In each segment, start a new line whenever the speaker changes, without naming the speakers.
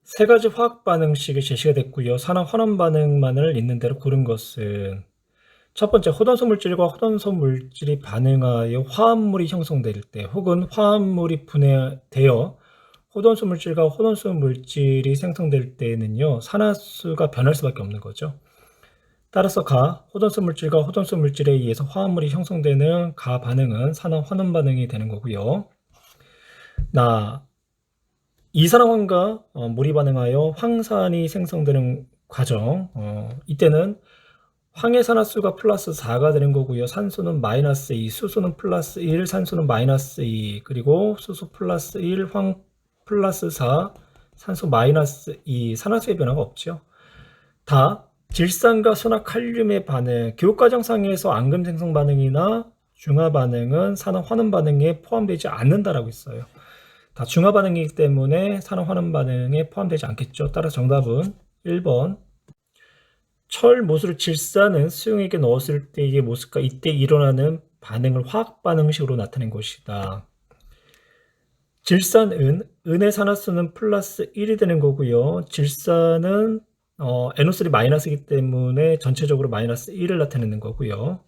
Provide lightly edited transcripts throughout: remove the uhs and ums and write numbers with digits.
세 가지 화학 반응식이 제시가 됐고요. 산화 환원 반응만을 있는 대로 고른 것은 첫 번째, 호돈소 물질과 호돈소 물질이 반응하여 화합물이 형성될 때 혹은 화합물이 분해되어 호돈소 물질과 호돈소 물질이 생성될 때에는요, 산화수가 변할 수밖에 없는 거죠. 따라서 호돈소 물질과 호돈소 물질에 의해서 화합물이 형성되는 반응은 산화 환원 반응이 되는 거고요. 이산화황과 물이 반응하여 황산이 생성되는 과정, 이때는 황의 산화수가 플러스 4가 되는 거고요. 산소는 마이너스 2, 수소는 플러스 1, 산소는 마이너스 2, 그리고 수소 플러스 1, 황 플러스 4, 산소 마이너스 2, 산화수의 변화가 없죠. 질산과 수나 칼륨의 반응, 교육과정상에서 앙금 생성 반응이나 중화 반응은 산화 환원 반응에 포함되지 않는다라고 있어요. 다 중화 반응이기 때문에 산화 환원 반응에 포함되지 않겠죠. 따라서 정답은 1번. 철 모수를 질산은 수용액에 넣었을 때의 모습과 이때 일어나는 반응을 화학 반응식으로 나타낸 것이다. 질산은 은의 산화수는 플러스 1이 되는 거고요. 질산은 NO3 마이너스이기 때문에 전체적으로 마이너스 1을 나타내는 거고요.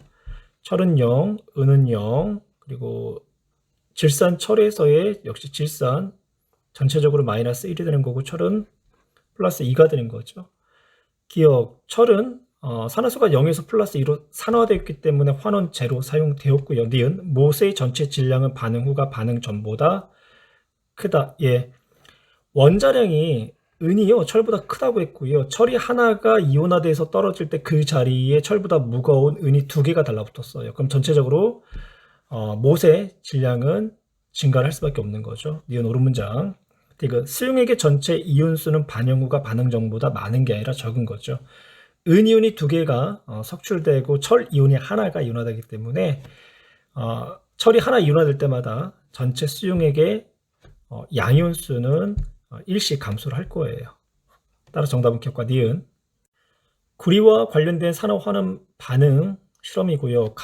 철은 0, 은은 0, 그리고 질산 철에서의 역시 질산 전체적으로 마이너스 1이 되는 거고 철은 플러스 2가 되는 거죠. 기억, 철은 산화수가 0에서 플러스 2로 산화되었기 때문에 환원 제로 사용되었고요. 니은, 못의 전체 질량은 반응 후가 반응 전보다 크다. 예, 원자량이 은이요 철보다 크다고 했고요. 철이 하나가 이온화돼서 떨어질 때 그 자리에 철보다 무거운 은이 2개가 달라붙었어요. 그럼 전체적으로 못의 질량은 증가를 할 수밖에 없는 거죠. 니은 옳은 문장. 수용액의 전체 이온수는 반응 후가 반응 전보다 많은 게 아니라 적은 거죠. 은이온이 2개가 석출되고 철 이온이 하나가 이온화되기 때문에 철이 하나 이온화될 때마다 전체 수용액의 양이온수는 일씩 감소를 할 거예요. 따라서 정답은 기억과 니은. 구리와 관련된 산화 환원 반응 실험이고요.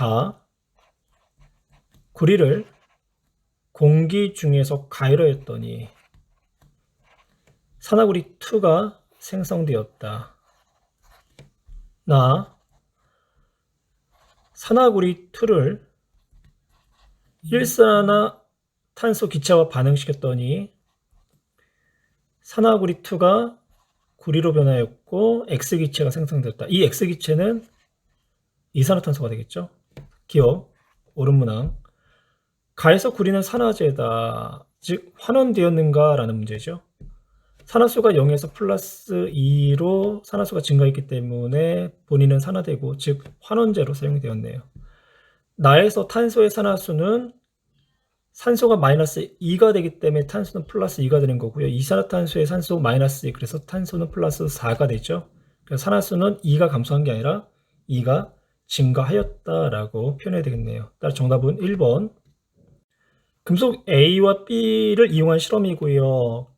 구리를 공기 중에서 가열하였더니 산화구리 2가 생성되었다. 산화구리 2를 일산화탄소 기체와 반응시켰더니 산화구리 2가 구리로 변하였고 X기체가 생성되었다. 이 X기체는 이산화탄소가 되겠죠. 기억, 옳은 문항. 가에서 구리는 산화제다. 즉 환원되었는가 라는 문제죠. 산화수가 0에서 플러스 2로 산화수가 증가했기 때문에 본인은 산화되고 즉 환원제로 사용되었네요. 나에서 탄소의 산화수는 산소가 마이너스 2가 되기 때문에 탄소는 플러스 2가 되는 거고요. 이산화탄소의 산소 마이너스 2, 그래서 탄소는 플러스 4가 되죠. 그래서 산화수는 2가 감소한 게 아니라 2가 증가하였다라고 표현해야 되겠네요. 따라서 정답은 1번. 금속 A와 B를 이용한 실험이고요.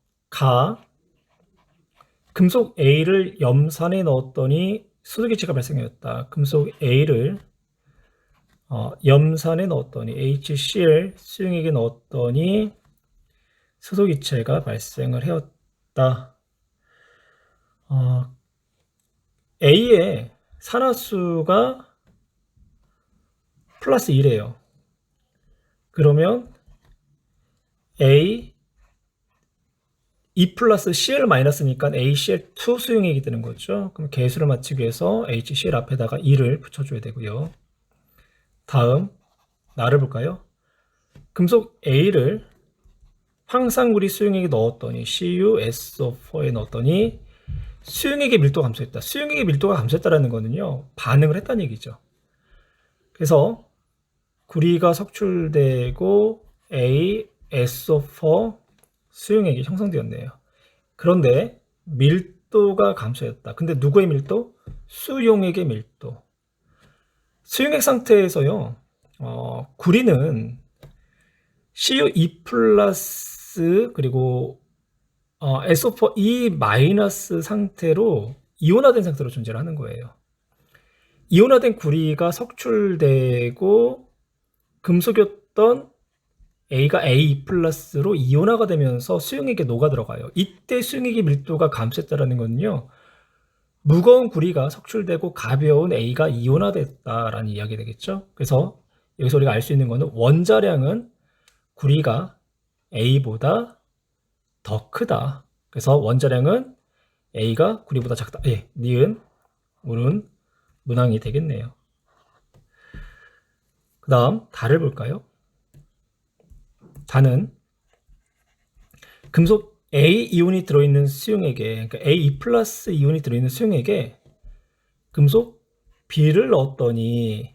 금속 A를 염산에 넣었더니 수소기체가 발생하였다. 금속 A를 염산에 넣었더니 HCl 수용액에 넣었더니 수소기체가 발생을 하였다. A의 산화수가 플러스 1이에요. 그러면 A 2 플러스 Cl 마이너스니까 ACl2 수용액이 되는 거죠. 그럼 계수를 맞추기 위해서 HCl 앞에다가 2를 붙여줘야 되고요. 다음 나를 볼까요? 금속 A를 황산구리 수용액에 넣었더니 CuSO4에 넣었더니 수용액의 밀도가 감소했다. 수용액의 밀도가 감소했다는 거는요, 반응을 했다는 얘기죠. 그래서 구리가 석출되고 ASO4 수용액이 형성되었네요. 그런데 밀도가 감소했다. 근데 누구의 밀도? 수용액의 밀도. 수용액 상태에서요, 구리는 CU2 플러스 그리고 SO4 E 마이너스 상태로 이온화된 상태로 존재를 하는 거예요. 이온화된 구리가 석출되고 금속이었던 A가 A 플러스로 이온화가 되면서 수용액에 녹아 들어가요. 이때 수용액의 밀도가 감소했다라는 건요. 무거운 구리가 석출되고 가벼운 A가 이온화됐다라는 이야기 되겠죠. 그래서 여기서 우리가 알 수 있는 거는 원자량은 구리가 A보다 더 크다. 그래서 원자량은 A가 구리보다 작다. 예, 니은, 물은 문항이 되겠네요. 그 다음 달을 볼까요? 달은 금속 A 이온이 들어있는 수용액에, 그러니까 A 플러스 이온이 들어있는 수용액에 금속 B를 넣었더니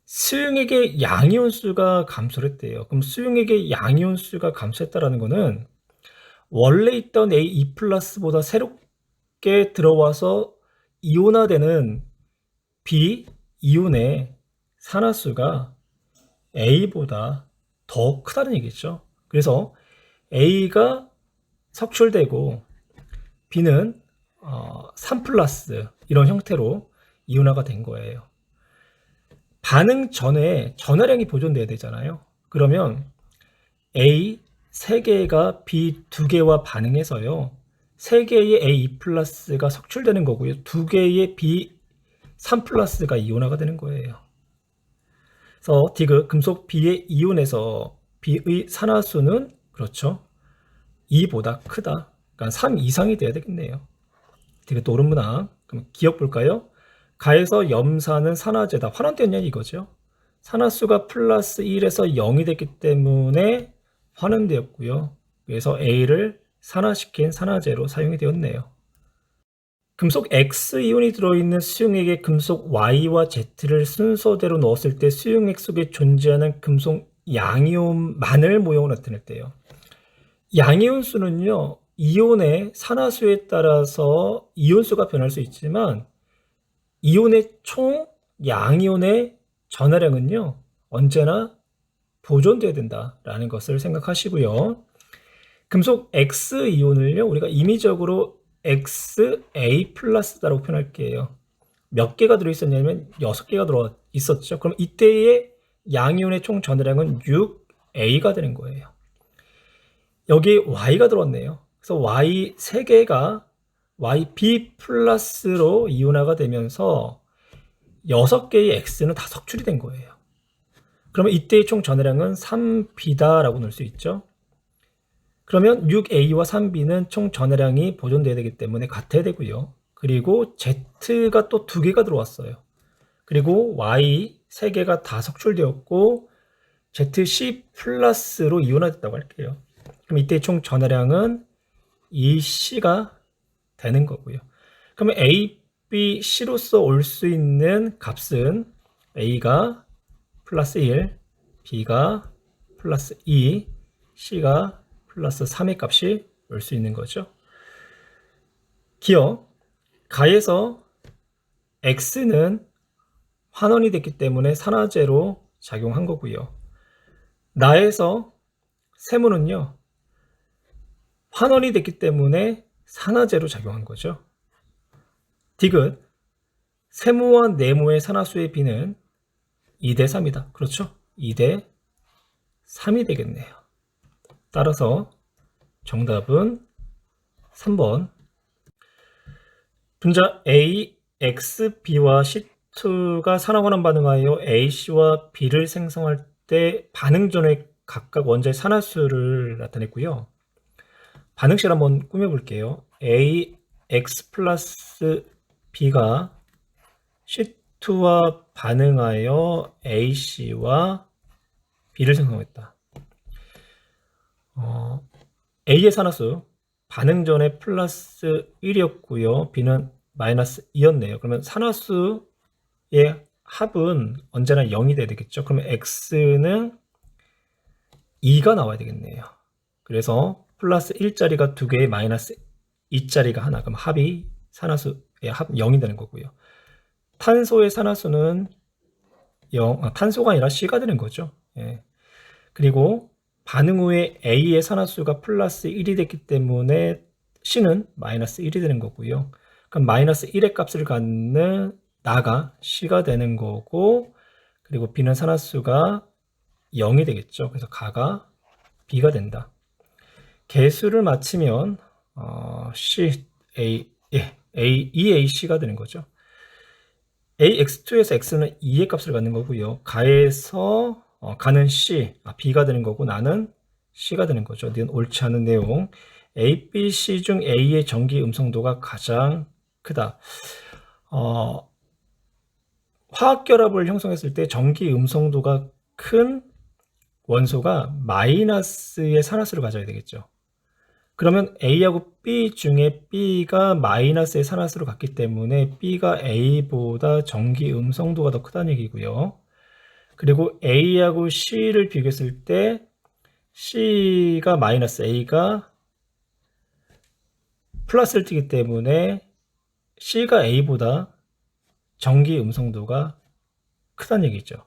수용액의 양이온수가 감소를 했대요. 그럼 수용액의 양이온수가 감소했다라는 거는 원래 있던 A2 플러스보다 새롭게 들어와서 이온화되는 B 이온의 산화수가 A보다 더 크다는 얘기죠. 그래서 A가 석출되고 B는 3 플러스 이런 형태로 이온화가 된 거예요. 반응 전에 전하량이 보존돼야 되잖아요. 그러면 A 3개가 B 2개와 반응해서요. 3개의 A 플러스가 석출되는 거고요. 2개의 B 3 플러스가 이온화가 되는 거예요. 그래서 디귿 금속 B의 이온에서 B의 산화수는 그렇죠. 2보다 크다. 그러니까 3 이상이 돼야 되겠네요. 디귿 또 오른문항. 그럼 기억 볼까요? 가에서 염산은 산화제다. 환원되었냐 이거죠. 산화수가 플러스 1에서 0이 됐기 때문에 환원되었고요. 그래서 A를 산화시킨 산화제로 사용이 되었네요. 금속 X이온이 들어있는 수용액에 금속 Y와 Z를 순서대로 넣었을 때 수용액 속에 존재하는 금속 양이온만을 모형으로 나타낼 때요. 양이온 수는요. 이온의 산화수에 따라서 이온수가 변할 수 있지만 이온의 총 양이온의 전하량은요. 언제나 보존되어야 된다라는 것을 생각하시고요. 금속 X이온을요. 우리가 임의적으로 XA 플러스다라고 표현할게요. 몇 개가 들어있었냐면 6개가 들어있었죠. 그럼 이때의 양이온의 총 전하량은 6A가 되는 거예요. 여기 Y가 들어왔네요. 그래서 Y 3개가 YB 플러스로 이온화가 되면서 6개의 X는 다 석출이 된 거예요. 그러면 이때의 총 전하량은 3B다라고 넣을 수 있죠. 그러면 6A와 3B는 총 전하량이 보존돼야 되기 때문에 같아야 되고요. 그리고 Z가 또 2개가 들어왔어요. 그리고 Y 3개가 다 석출되었고 ZC 플러스로 이온화됐다고 할게요. 그럼 이때 총 전하량은 2C가 되는 거고요. 그러면 A, B, C로서 올 수 있는 값은 A가 플러스 1, B가 플러스 2, C가 플러스 3의 값이 올 수 있는 거죠. 기억, 가에서 X는 환원이 됐기 때문에 산화제로 작용한 거고요. 나에서 세모는요. 환원이 됐기 때문에 산화제로 작용한 거죠. 디귿, 세모와 네모의 산화수의 비는 2대 3이다. 그렇죠? 2대 3이 되겠네요. 따라서 정답은 3번. 분자 A, X, B와 C2가 산화환원 반응하여 AC와 B를 생성할 때 반응 전에 각각 원자의 산화수를 나타냈고요. 반응식 한번 꾸며볼게요. A, X 플러스 B가 C2와 반응하여 AC와 B를 생성했다. A의 산화수 반응 전에 플러스 1이었고요. B는 마이너스 2였네요. 그러면 산화수의 합은 언제나 0이 돼야 되겠죠. 그러면 X는 2가 나와야 되겠네요. 그래서 플러스 1짜리가 2개, 마이너스 2짜리가 하나. 그럼 합이 산화수의 합 0이 되는 거고요. 탄소의 산화수는 0, 탄소가 아니라 C가 되는 거죠. 예. 그리고 반응 후에 A의 산화수가 플러스 1이 됐기 때문에 C는 마이너스 1이 되는 거고요. 그럼 마이너스 1의 값을 갖는 나가 C가 되는 거고, 그리고 B는 산화수가 0이 되겠죠. 그래서 가가 B가 된다. 개수를 맞추면 C, A, EAC가 되는 거죠. AX2에서 X는 2의 값을 갖는 거고요. 가에서 가는 C, B가 되는 거고 나는 C가 되는 거죠. 이건 옳지 않은 내용. A, B, C 중 A의 전기 음성도가 가장 크다. 화학결합을 형성했을 때 전기 음성도가 큰 원소가 마이너스의 산화수를 가져야 되겠죠. 그러면 A하고 B 중에 B가 마이너스의 산화수를 갖기 때문에 B가 A보다 전기 음성도가 더 크다는 얘기고요. 그리고 A하고 C를 비교했을 때 C가 마이너스, A가 플러스를 띠기 때문에 C가 A보다 전기 음성도가 크다는 얘기죠.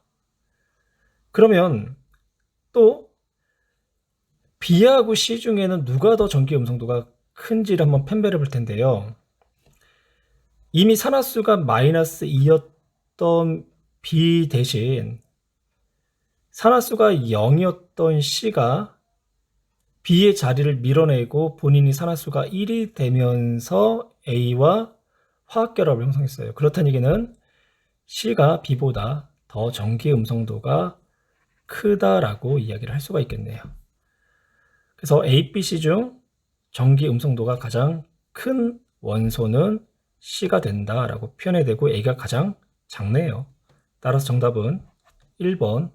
그러면 또 B하고 C 중에는 누가 더 전기 음성도가 큰지를 한번 판별해 볼 텐데요. 이미 산화수가 마이너스 2였던 B 대신 산화수가 0이었던 C가 B의 자리를 밀어내고 본인이 산화수가 1이 되면서 A와 화학결합을 형성했어요. 그렇다는 얘기는 C가 B보다 더 전기 음성도가 크다라고 이야기를 할 수가 있겠네요. 그래서 A, B, C 중 전기 음성도가 가장 큰 원소는 C가 된다라고 표현해야 되고 A가 가장 작네요. 따라서 정답은 1번.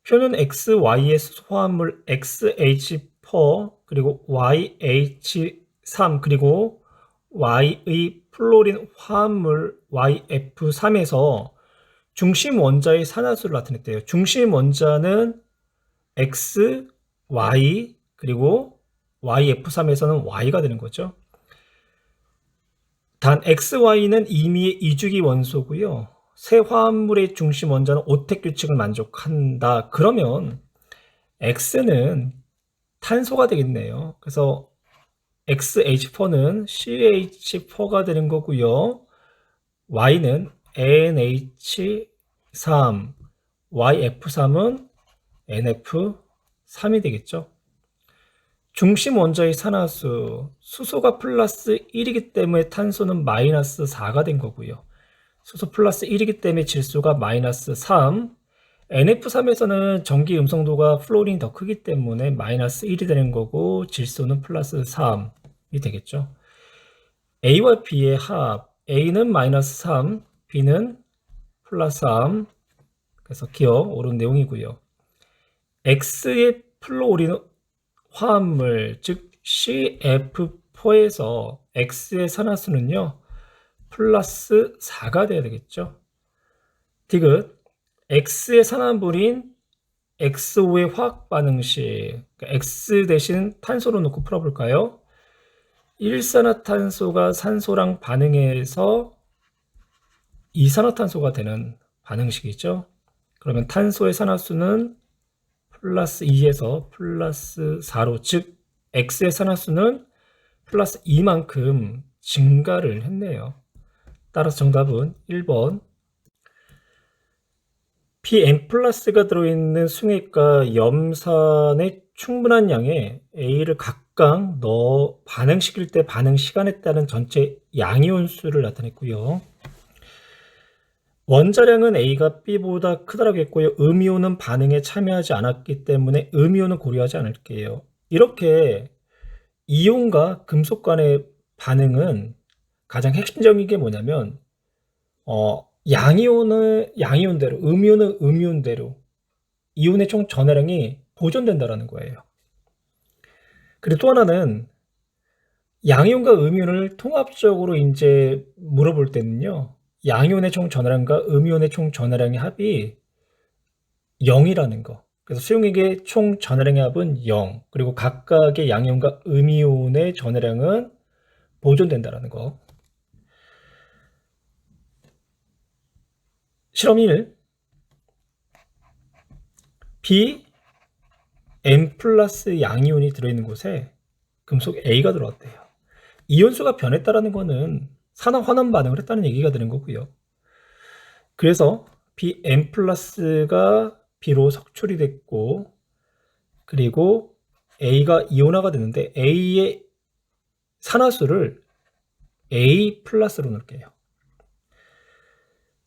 표는 X, Y의 수소화합물 XH4 그리고 YH3 그리고 Y의 플로린 화합물 YF3에서 중심 원자의 산화수를 나타냈대요. 중심 원자는 X, Y 그리고 YF3에서는 Y가 되는 거죠. 단 XY는 임의의 이주기 원소고요. 새 화합물의 중심 원자는 오택 규칙을 만족한다. 그러면 X는 탄소가 되겠네요. 그래서 XH4는 CH4가 되는 거고요. Y는 NH3, YF3은 NF3이 되겠죠. 중심 원자의 산화수, 수소가 플러스 1이기 때문에 탄소는 마이너스 4가 된 거고요. 수소 플러스 1이기 때문에 질소가 마이너스 3, NF3에서는 전기 음성도가 플로린이 더 크기 때문에 마이너스 1이 되는 거고 질소는 플러스 3이 되겠죠. A와 B의 합, A는 마이너스 3, B는 플러스 3, 그래서 기억 옳은 내용이고요. X의 플로린 화합물, 즉 CF4에서 X의 산화수는요 플러스 4가 돼야 되겠죠. 디귿 X의 산화물인 XO의 화학 반응 시 X 대신 탄소로 놓고 풀어볼까요? 일산화탄소가 산소랑 반응해서 이산화탄소가 되는 반응식이죠. 그러면 탄소의 산화수는 플러스 2에서 플러스 4로, 즉 X의 산화수는 플러스 2만큼 증가를 했네요. 따라서 정답은 1번. Pn 플러스가 들어있는 숭액과 염산의 충분한 양의 A를 각각 넣어 반응시킬 때 반응 시간에 따른 전체 양이온수를 나타냈고요. 원자량은 A가 B보다 크다라고 했고요. 음이온은 반응에 참여하지 않았기 때문에 음이온은 고려하지 않을게요. 이렇게 이온과 금속 간의 반응은 가장 핵심적인 게 뭐냐면 양이온은 양이온대로, 음이온은 음이온대로 이온의 총 전하량이 보존된다라는 거예요. 그리고 또 하나는 양이온과 음이온을 통합적으로 이제 물어볼 때는요. 양이온의 총 전하량과 음이온의 총 전하량의 합이 0이라는 거. 그래서 수용액의 총 전하량의 합은 0. 그리고 각각의 양이온과 음이온의 전하량은 보존된다라는 거. 실험 1. N 플러스 양이온이 들어있는 곳에 금속 A가 들어왔대요. 이온수가 변했다라는 거는 산화 환원 반응을 했다는 얘기가 되는 거고요. 그래서 N 플러스가 B로 석출이 됐고, 그리고 A가 이온화가 됐는데 A의 산화수를 A 플러스로 넣을게요.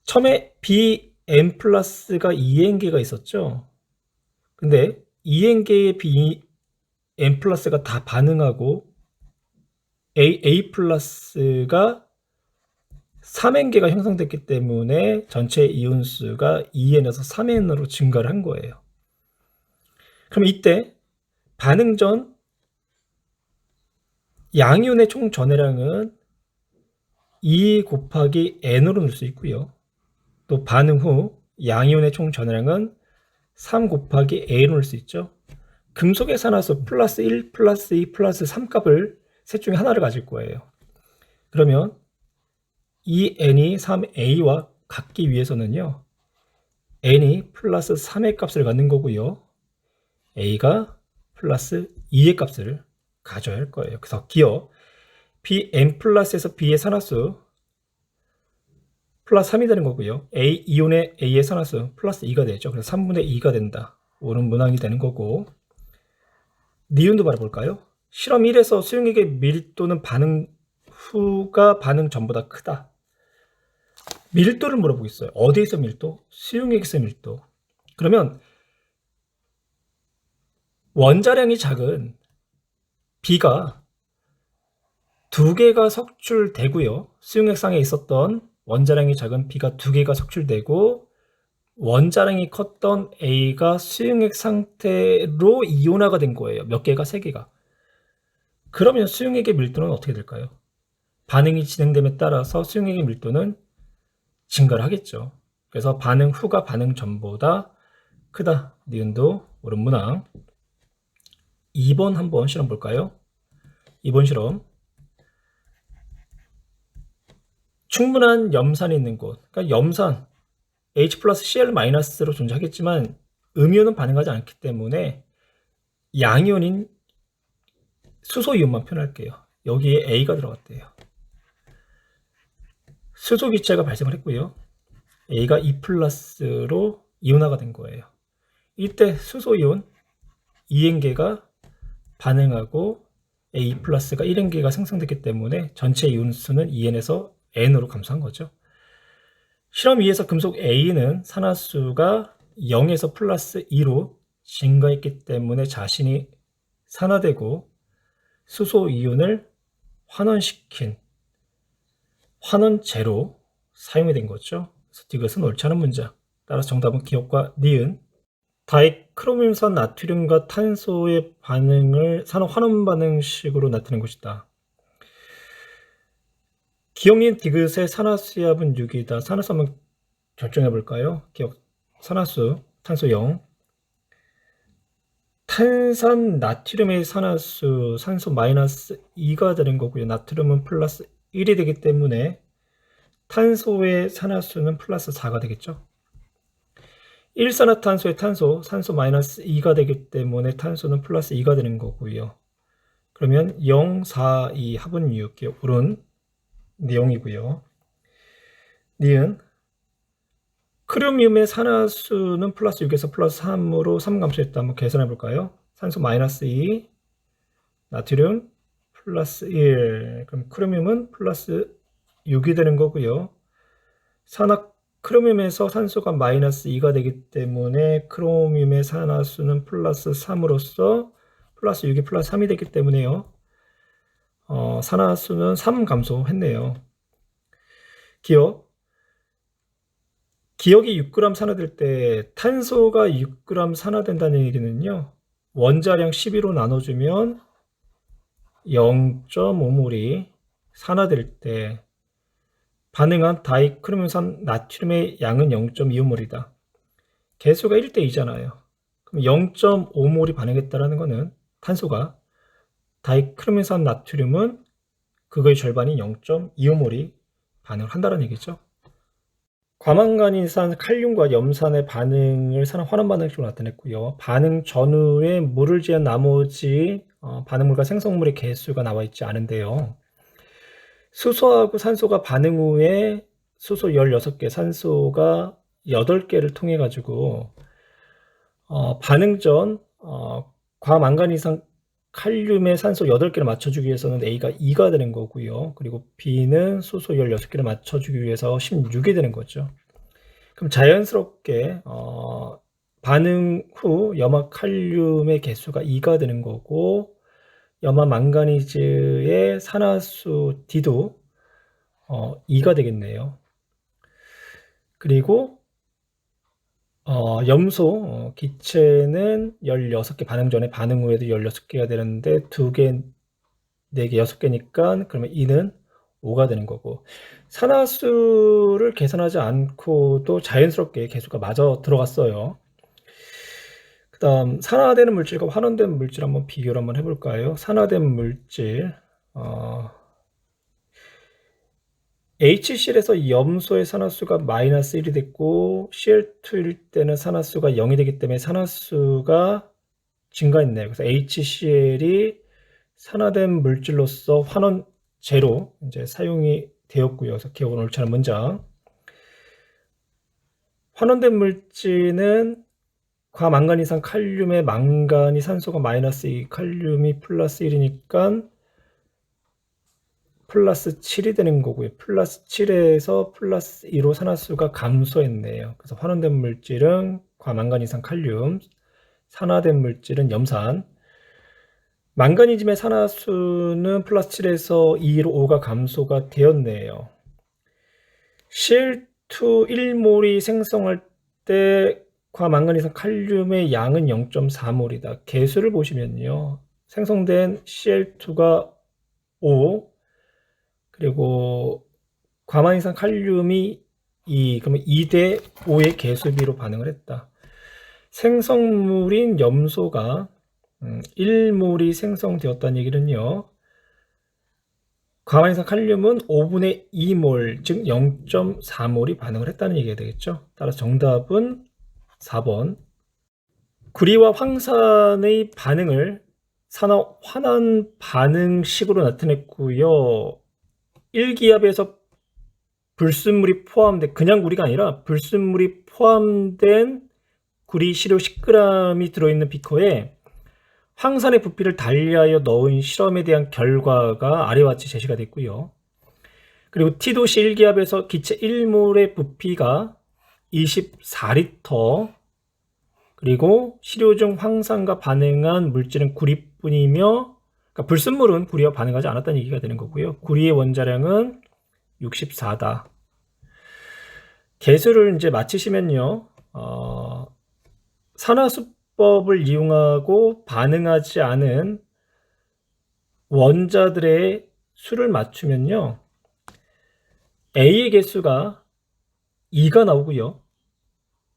처음에 Bn 플러스가 2N개가 있었죠. 근데 2N개의 Bn 플러스가 다 반응하고 A 플러스가 3N개가 형성됐기 때문에 전체 이온수가 2N에서 3N으로 증가를 한 거예요. 그럼 이때 반응 전 양이온의 총 전해량은 2 곱하기 N으로 넣을 수 있고요. 또 반응 후 양이온의 총 전해량은 3 곱하기 A로 넣을 수 있죠. 금속의 산화수 플러스 1, 플러스 2, 플러스 3 값을 셋 중에 하나를 가질 거예요. 그러면 이 N이 3A와 같기 위해서는요. N이 플러스 3의 값을 갖는 거고요. A가 플러스 2의 값을 가져야 할 거예요. 그래서 기억 Bn 플러스에서 B의 산화수 플러스 3이 되는 거고요. 이온의 A의 산화수 플러스 2가 되죠. 그래서 3분의 2가 된다. 오는 문항이 되는 거고, 니은도 바라볼까요? 실험 1에서 수용액의 밀도는 반응 후가 반응 전보다 크다. 밀도를 물어보고 있어요. 어디에서 밀도? 수용액에서 밀도. 그러면 원자량이 작은 B가 2개가 석출되고요. 수용액상에 있었던 원자량이 작은 B가 2개가 석출되고 원자량이 컸던 A가 수용액 상태로 이온화가 된 거예요. 몇 개가? 3개가. 그러면 수용액의 밀도는 어떻게 될까요? 반응이 진행됨에 따라서 수용액의 밀도는 증가를 하겠죠. 그래서 반응 후가 반응 전보다 크다. 니은도 옳은 문항. 2번 한번 실험 볼까요? 2번 실험. 충분한 염산이 있는 곳. 그러니까 염산 H 플러스 Cl-로 존재하겠지만 음이온은 반응하지 않기 때문에 양이온인 수소이온만 표현할게요. 여기에 A가 들어갔대요. 수소 기체가 발생을 했고요. A가 2 플러스로 이온화가 된 거예요. 이때 수소이온 2N개가 반응하고 A 플러스가 1N개가 생성됐기 때문에 전체 이온수는 2N에서 N으로 감소한 거죠. 실험 2에서 금속 A는 산화수가 0에서 플러스 2로 증가했기 때문에 자신이 산화되고 수소 이온을 환원시킨 환원제로 사용이 된 거죠. 그래서 이것은 옳지 않은 문장. 따라서 정답은 기억과 니은. 다이크로뮴산 나트륨과 탄소의 반응을 산화 환원 반응식으로 나타낸 것이다. 기억린 디귿의 산화수압은 6이다. 산화수 한번 결정해 볼까요? 기억 산화수 탄소 0. 탄산 나트륨의 산화수 산소 마이너스 2가 되는 거고요. 나트륨은 플러스 1이 되기 때문에 탄소의 산화수는 플러스 4가 되겠죠. 1산화탄소의 탄소 산소 마이너스 2가 되기 때문에 탄소는 플러스 2가 되는 거고요. 그러면 0, 4, 2 합은 6. 옳은 내용이고요. 니은 크로미움의 산화수는 플러스 6에서 플러스 3으로 3 감소했다. 한번 계산해 볼까요? 산소 마이너스 2, 나트륨 플러스 1. 그럼 크로미움은 플러스 6이 되는 거고요. 크로미움에서 산소가 마이너스 2가 되기 때문에 크로미움의 산화수는 플러스 3으로서 플러스 6이 플러스 3이 되기 때문에요. 산화수는 3 감소했네요. 기억이 6g 산화될 때 탄소가 6g 산화된다는 얘기는요. 원자량 12로 나눠주면 0.5몰이 산화될 때 반응한 다이크로뮴산 나트륨의 양은 0.25몰이다. 개수가 1대 2잖아요. 그럼 0.5몰이 반응했다는 것은 탄소가 다이크로뮴산 나트륨은 그거의 절반인 0.25몰이 반응을 한다는 얘기죠. 과망간인산 칼륨과 염산의 반응을 산화 환원 반응식으로 나타냈고요. 반응 전후에 물을 제한 나머지 반응물과 생성물의 개수가 나와 있지 않은데요. 수소하고 산소가 반응 후에 수소 16개, 산소가 8개를 통해 가지고 반응 전 과망간 이상 칼륨의 산소 8개를 맞춰주기 위해서는 A가 2가 되는 거고요. 그리고 B는 수소 16개를 맞춰주기 위해서 16이 되는 거죠. 그럼 자연스럽게 반응 후 염화 칼륨의 개수가 2가 되는 거고, 염화 망가니즈의 산화수 D도 2가 되겠네요. 그리고 염소 기체는 16개, 반응 전에 반응 후에도 16개가 되는데 2개, 4개, 6개니까 그러면 2는 5가 되는 거고, 산화수를 계산하지 않고도 자연스럽게 개수가 맞아 들어갔어요. 그 다음 산화되는 물질과 환원된 물질 한번 비교를 한번 해볼까요? 산화된 물질, HCl에서 염소의 산화수가 마이너스 1이 됐고 Cl2일 때는 산화수가 0이 되기 때문에 산화수가 증가했네요. 그래서 HCl이 산화된 물질로서 환원 제로 이제 사용이 되었고요. 그래서 기억은 옳지 않은 문장. 환원된 물질은 과망간 이상 칼륨의 망간이 산소가 마이너스 2, 칼륨이 플러스 1이니까 플러스 7이 되는 거고요. 플러스 7에서 플러스 2로 산화수가 감소했네요. 그래서 환원된 물질은 과망간 이상 칼륨, 산화된 물질은 염산. 망가니즘의 산화수는 플러스 7에서 2로 5가 감소가 되었네요. Cl2 1몰이 생성할 때 과망가니산 칼륨의 양은 0.4몰이다. 개수를 보시면요. 생성된 Cl2가 5, 그리고 과망이산 칼륨이 2, 그러면 2대 5의 개수비로 반응을 했다. 생성물인 염소가 1몰이 생성되었다는 얘기는요. 과반이상 칼륨은 5분의 2몰, 즉 0.4몰이 반응을 했다는 얘기가 되겠죠. 따라서 정답은 4번. 구리와 황산의 반응을 산화 환원 반응식으로 나타냈고요. 1기압에서 불순물이 포함된, 그냥 구리가 아니라 불순물이 포함된 구리 시료 10g이 들어있는 비커에 황산의 부피를 달리하여 넣은 실험에 대한 결과가 아래와 같이 제시가 됐고요. 그리고 T도시 1기압에서 기체 1몰의 부피가 24리터, 그리고 시료 중 황산과 반응한 물질은 구리뿐이며, 그러니까 불순물은 구리와 반응하지 않았다는 얘기가 되는 거고요. 구리의 원자량은 64다. 개수를 이제 맞히시면요, 산화수법을 이용하고 반응하지 않은 원자들의 수를 맞추면요, A의 개수가 2가 나오고요.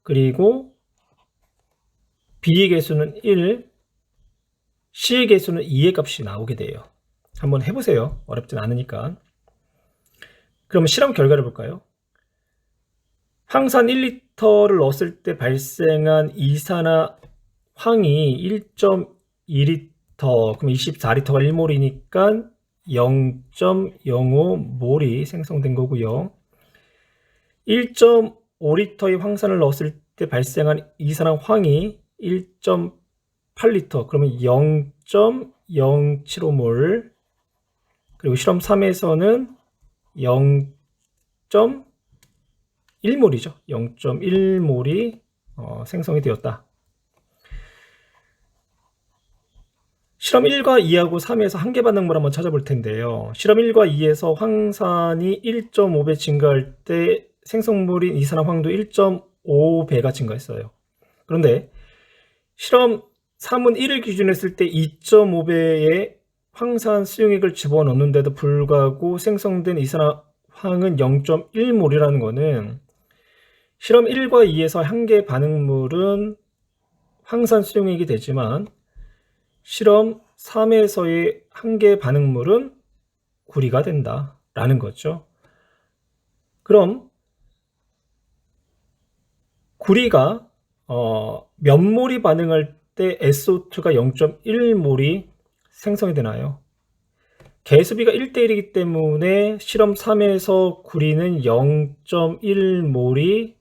그리고 B의 개수는 1, C의 개수는 2의 값이 나오게 돼요. 한번 해보세요. 어렵진 않으니까. 그럼 실험 결과를 볼까요? 황산 1리터를 넣었을 때 발생한 이산화황이 1.2리터, 그럼 24리터가 1몰이니까 0.05몰이 생성된 거고요. 1.5리터의 황산을 넣었을 때 발생한 이산화황이 1.8리터, 그러면 0.075몰, 그리고 실험 3에서는 0.1몰이죠. 0.1몰이 생성이 되었다. 실험 1과 2하고 3에서 한계 반응물 한번 찾아볼 텐데요. 실험 1과 2에서 황산이 1.5배 증가할 때 생성물인 이산화황도 1.5배가 증가했어요. 그런데 실험 3은 1을 기준으로 했을 때 2.5배의 황산 수용액을 집어넣는데도 불구하고 생성된 이산화황은 0.1몰이라는 것은 실험 1과 2에서 한계 반응물은 황산 수용액이 되지만 실험 3에서의 한계 반응물은 구리가 된다라는 거죠. 그럼 구리가 몇 몰이 반응할 때 SO2가 0.1몰이 생성이 되나요? 개수비가 1대1이기 때문에 실험 3에서 구리는 0.1몰이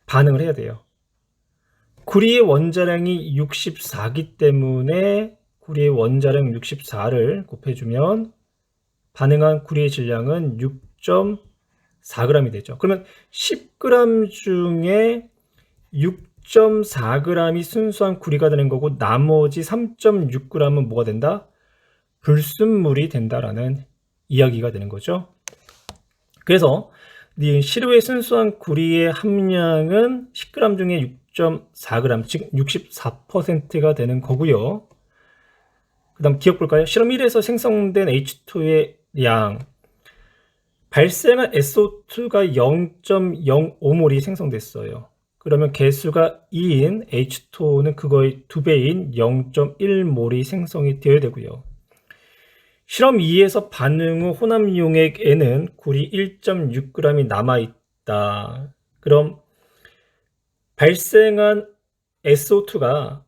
반응을 해야 돼요. 구리의 원자량이 64기 때문에 구리의 원자량 64를 곱해주면 반응한 구리의 질량은 6.4g이 되죠. 그러면 10g 중에 6.4g이 순수한 구리가 되는 거고 나머지 3.6g은 뭐가 된다? 불순물이 된다라는 이야기가 되는 거죠. 그래서 시료의 순수한 구리의 함량은 10g 중에 6.4g, 즉 64%가 되는 거고요. 그 다음 기억 볼까요? 실험 1에서 생성된 H2의 양, 발생한 SO2가 0.05몰이 생성됐어요. 그러면 개수가 2인 H2O는 그거의 2배인 0.1몰이 생성이 되어야 되고요. 실험 2에서 반응 후 혼합 용액에는 구리 1.6g이 남아있다. 그럼 발생한 SO2가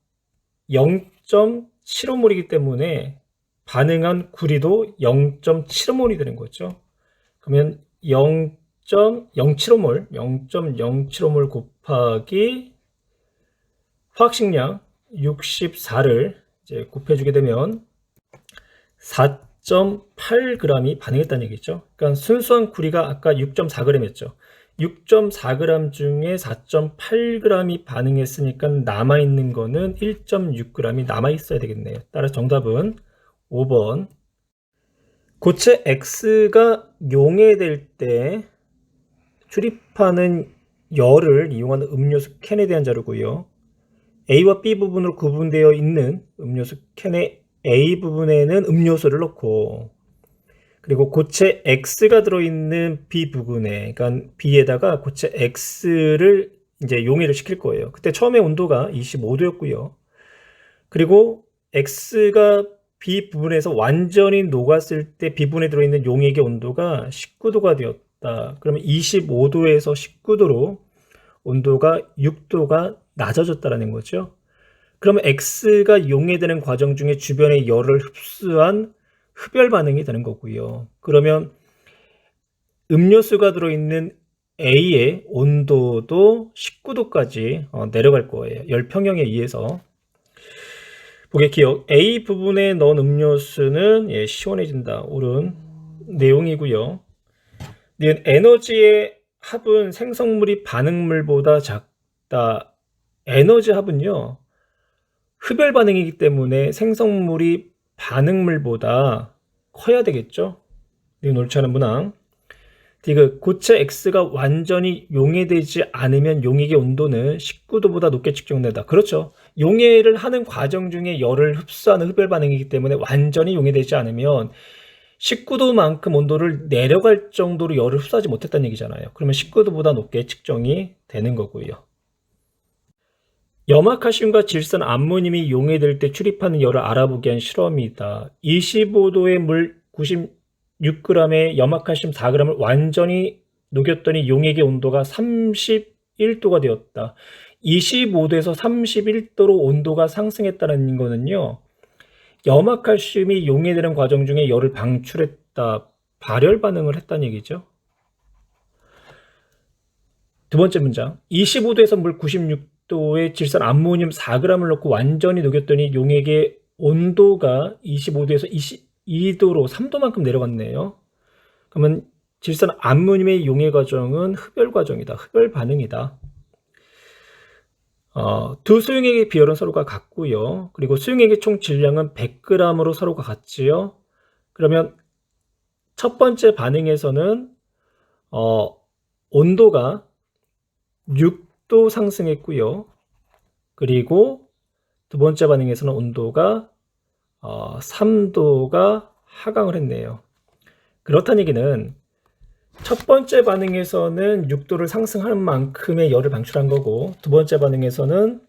0.75몰이기 때문에 반응한 구리도 0.75몰이 되는 거죠. 그러면 0.075몰 곱하기 화학식량 64를 이제 곱해주게 되면 4.8g이 반응했다는 얘기죠. 그러니까 순수한 구리가 아까 6.4g이었죠. 6.4g 중에 4.8g이 반응했으니까 남아있는 거는 1.6g이 남아있어야 되겠네요. 따라서 정답은 5번. 고체 X가 용해될 때 출입하는 열을 이용하는 음료수 캔에 대한 자료고요. A와 B 부분으로 구분되어 있는 음료수 캔의 A 부분에는 음료수를 넣고, 그리고 고체 X가 들어있는 B 부분에, 그러니까 B에다가 고체 X를 이제 용해를 시킬 거예요. 그때 처음에 온도가 25도였고요. 그리고 X가 B 부분에서 완전히 녹았을 때 B 부분에 들어있는 용액의 온도가 19도가 되었다. 그러면 25도에서 19도로 온도가 6도가 낮아졌다는 거죠. 그러면 X가 용해되는 과정 중에 주변의 열을 흡수한 흡열 반응이 되는 거고요. 그러면 음료수가 들어있는 A의 온도도 19도까지 내려갈 거예요. 열 평형에 의해서. 보게 기억. A 부분에 넣은 음료수는 시원해진다. 옳은 내용이고요. 에너지의 합은 생성물이 반응물보다 작다. 에너지 합은요, 흡열 반응이기 때문에 생성물이 반응물보다 커야 되겠죠. 옳지 않은 문항. 디귿. 고체 X가 완전히 용해되지 않으면 용액의 온도는 19도보다 높게 측정된다. 그렇죠. 용해를 하는 과정 중에 열을 흡수하는 흡열 반응이기 때문에 완전히 용해되지 않으면 19도만큼 온도를 내려갈 정도로 열을 흡수하지 못했다는 얘기잖아요. 그러면 19도보다 높게 측정이 되는 거고요. 염화칼슘과 질산 암모늄이 용해될 때 출입하는 열을 알아보기 위한 실험이다. 25도의 물 96g의 염화칼슘 4g을 완전히 녹였더니 용액의 온도가 31도가 되었다. 25도에서 31도로 온도가 상승했다는 거는요, 염화칼슘이 용해되는 과정 중에 열을 방출했다. 발열 반응을 했다는 얘기죠. 두 번째 문장. 25도에서 물 96도의 질산 암모늄 4g을 넣고 완전히 녹였더니 용액의 온도가 25도에서 22도로 3도만큼 내려갔네요. 그러면 질산 암모늄의 용해 과정은 흡열 과정이다. 흡열 반응이다. 두 수용액의 비열은 서로가 같고요. 그리고 수용액의 총 질량은 100g으로 서로가 같지요. 그러면 첫 번째 반응에서는 온도가 6도 상승했고요. 그리고 두 번째 반응에서는 온도가 3도가 하강을 했네요. 그렇다는 얘기는 첫 번째 반응에서는 6도를 상승하는 만큼의 열을 방출한 거고, 두 번째 반응에서는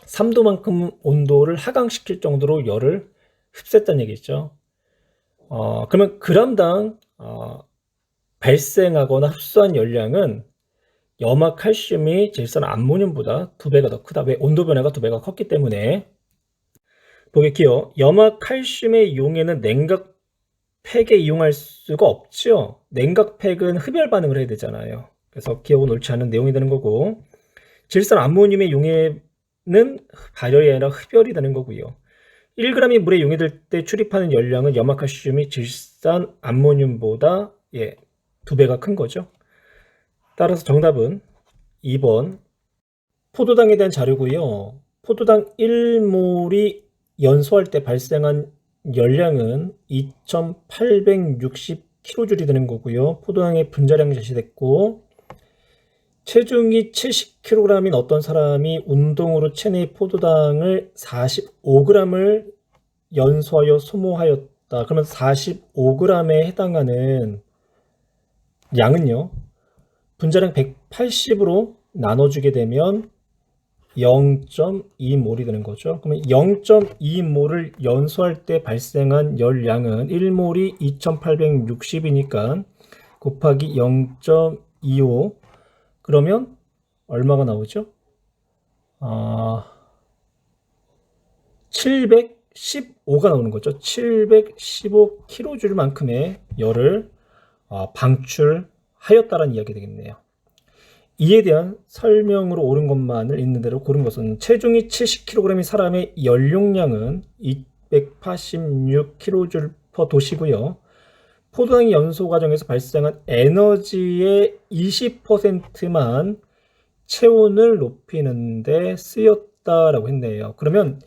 3도만큼 온도를 하강시킬 정도로 열을 흡수했다는 얘기죠. 그러면 g당 발생하거나 흡수한 열량은 염화칼슘이 질산 암모늄보다 2배가 더 크다. 왜? 온도 변화가 2배가 컸기 때문에. 보게 기억. 염화칼슘의 용해는 냉각팩에 이용할 수가 없죠. 냉각팩은 흡열 반응을 해야 되잖아요. 그래서 기억은 옳지 않은 내용이 되는 거고, 질산 암모늄의 용해 발열이 아니라 흡열이 되는 거고요. 1g이 물에 용해될 때 출입하는 열량은 염화칼슘이 질산 암모늄보다 2배가 큰 거죠. 따라서 정답은 2번 포도당에 대한 자료고요. 포도당 1몰이 연소할 때 발생한 열량은 2860kJ이 되는 거고요. 포도당의 분자량이 제시됐고 체중이 70kg인 어떤 사람이 운동으로 체내의 포도당을 45g을 연소하여 소모하였다. 그러면 45g에 해당하는 양은요. 분자량 180으로 나눠주게 되면 0.2몰이 되는 거죠. 그러면 0.2몰을 연소할 때 발생한 열량은 1몰이 2860이니까 곱하기 0.25 그러면 얼마가 나오죠? 715가 나오는 거죠. 715kJ만큼의 열을 방출하였다라는 이야기 되겠네요. 이에 대한 설명으로 옳은 것만을 있는 대로 고른 것은 체중이 70kg인 사람의 연용량은 286kJ/도시고요. 포도당의 연소 과정에서 발생한 에너지의 20%만 체온을 높이는 데 쓰였다라고 했네요. 그러면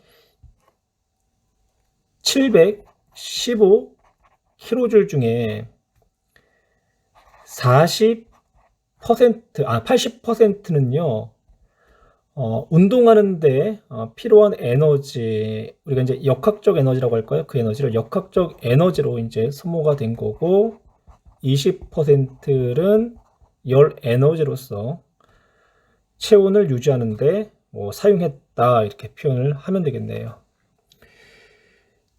715kJ 중에 80%는요, 운동하는데 필요한 에너지, 우리가 이제 역학적 에너지라고 할까요? 그 에너지를 역학적 에너지로 이제 소모가 된 거고, 20%는 열 에너지로서 체온을 유지하는데 사용했다, 이렇게 표현을 하면 되겠네요.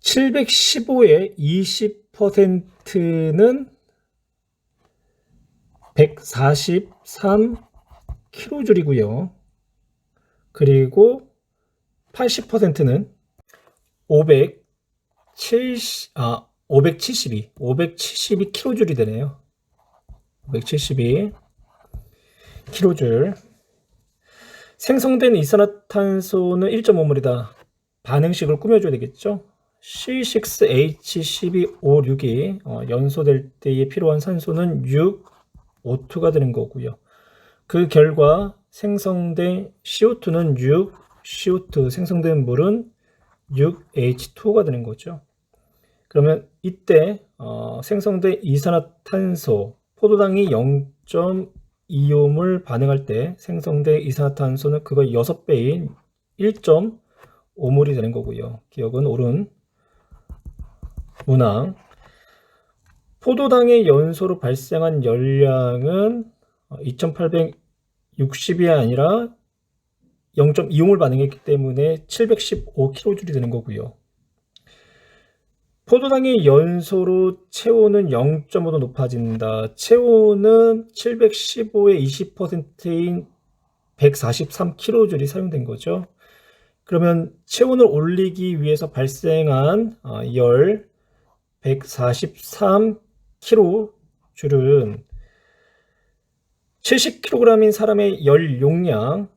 715의 20%는 143kJ이고요. 그리고 80%는 572kJ이 되네요. 572kJ. 생성된 이산화탄소는 1.5몰이다. 반응식을 꾸며줘야 되겠죠. C6H12O6이 연소될 때에 필요한 산소는 6O2가 되는 거고요. 그 결과 생성된 CO2는 6CO2, 생성된 물은 6H2O가 되는 거죠. 그러면 이때 생성된 이산화탄소, 포도당이 0.25몰 반응할 때 생성된 이산화탄소는 그거 6배인 1.5몰이 되는 거고요. 기억은 옳은 문항. 포도당의 연소로 발생한 열량은 2860이 아니라 0.25몰 반응했기 때문에 715kJ이 되는 거고요. 포도당의 연소로 체온은 0.5도 높아진다. 체온은 715의 20%인 143kJ이 사용된 거죠. 그러면 체온을 올리기 위해서 발생한 열 143kJ은 70kg인 사람의 열 용량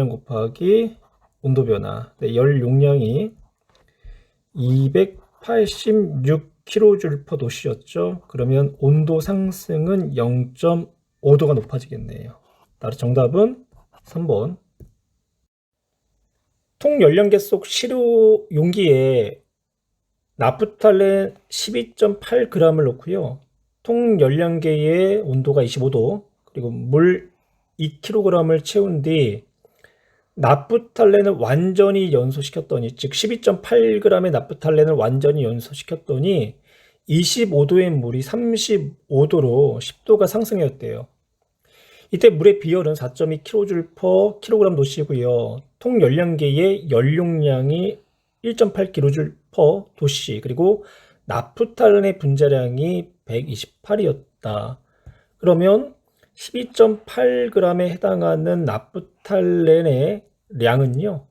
곱하기 온도 변화. 열 용량이 286kJ/도시였죠. 그러면 온도 상승은 0.5도가 높아지겠네요. 따라서 정답은 3번. 통열량계 속 시료 용기에 나프탈렌 12.8g을 넣고요. 통열량계의 온도가 25도, 그리고 물 2kg을 채운 뒤 나프탈렌을 완전히 연소시켰더니, 즉 12.8g의 나프탈렌을 완전히 연소시켰더니 25도의 물이 35도로 10도가 상승했대요. 이때 물의 비열은 4.2kJ/kg 도시고요. 통열량계의 연용량이 1.8kJ/도시, 그리고 나프탈렌의 분자량이 128이었다. 그러면 12.8g에 해당하는 나프탈렌의 량은요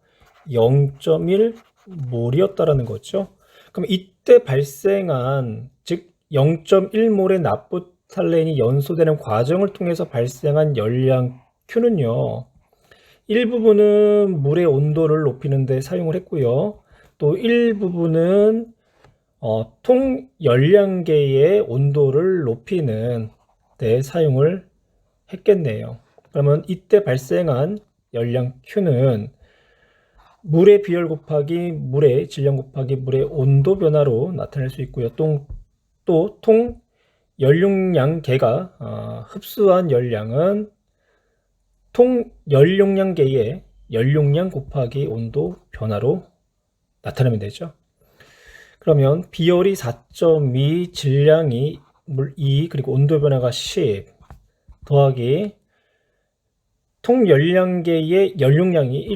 0.1몰이었다라는 거죠. 그럼 이때 발생한, 즉 0.1몰의 나프탈렌이 연소되는 과정을 통해서 발생한 열량 Q는요 일부분은 물의 온도를 높이는 데 사용을 했고요. 또 일부분은 통 열량계의 온도를 높이는 데 사용을 했겠네요. 그러면 이때 발생한 열량 Q는 물의 비열 곱하기 물의 질량 곱하기 물의 온도 변화로 나타낼 수 있고요. 또 통 연용량계가 흡수한 열량은 통 연용량계의 연용량 곱하기 온도 변화로 나타내면 되죠. 그러면 비열이 4.2, 질량이 물 2, 그리고 온도 변화가 10 더하기 통 열량계의 연용량이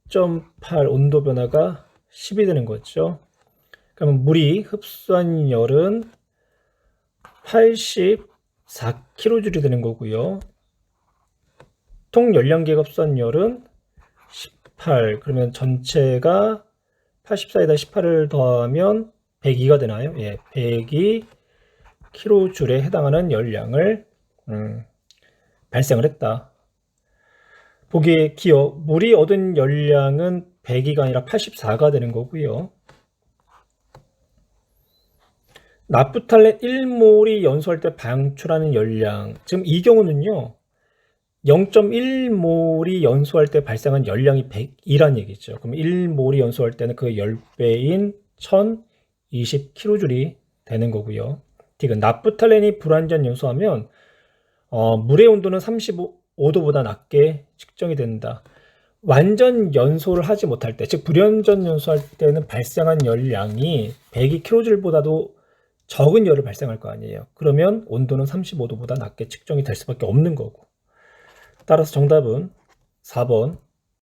1.8, 온도 변화가 10이 되는 거죠. 그러면 물이 흡수한 열은 84kJ이 되는 거고요. 통 열량계가 흡수한 열은 18. 그러면 전체가 84에다 18을 더하면 102가 되나요? 예, 102kJ에 해당하는 열량을 발생을 했다. 보기에 기억, 물이 얻은 열량은 102가 아니라 84가 되는 거고요. 나프탈렌 1몰이 연소할 때 방출하는 열량, 지금 이 경우는요 0.1몰이 연소할 때 발생한 열량이 100이란 얘기죠. 그럼 1몰이 연소할 때는 그 10배인 1020kJ이 되는 거고요. 디귿, 나프탈렌이 불완전 연소하면 물의 온도는 35도보다 낮게 측정이 된다. 완전 연소를 하지 못할 때, 즉 불완전 연소할 때는 발생한 열량이 102kJ보다도 적은 열을 발생할 거 아니에요. 그러면 온도는 35도보다 낮게 측정이 될 수밖에 없는 거고. 따라서 정답은 4번